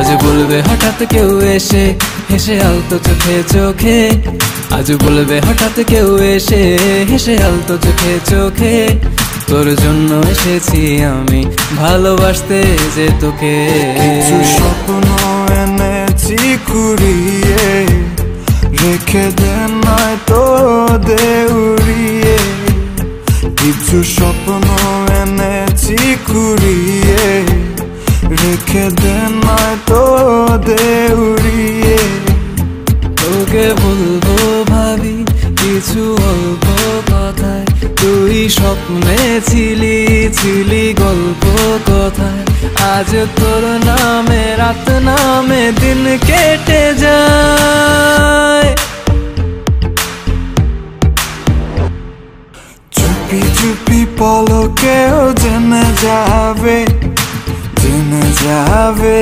আজ বলবে হঠাৎ কেউ এসে হেসে আলতো চোখে চোখে, আজ বলবে হঠাৎ কেউ এসে হেসে আলতো চোখে চোখে, তোর জন্য এসেছি আমি ভালোবাসতে যে তোকে। কিছু স্বপ্ন এনেছি কুড়িয়ে, রেখে দে নয়তো দে উড়িয়ে। কিছু স্বপ্ন এনেছি কুড়িয়ে, রেখে দে নয়তো দে উড়িয়ে। তোকে বলবো ভাবি কিছু অল্প কথায়, তুই স্বপ্নে ছিলি ছিলি গল্প কথায়। আজ তোর নামে রাত নামে দিন কেটে যায়। চুপি চুপি পলকেও জেনে যাবে, জেনে যাবে।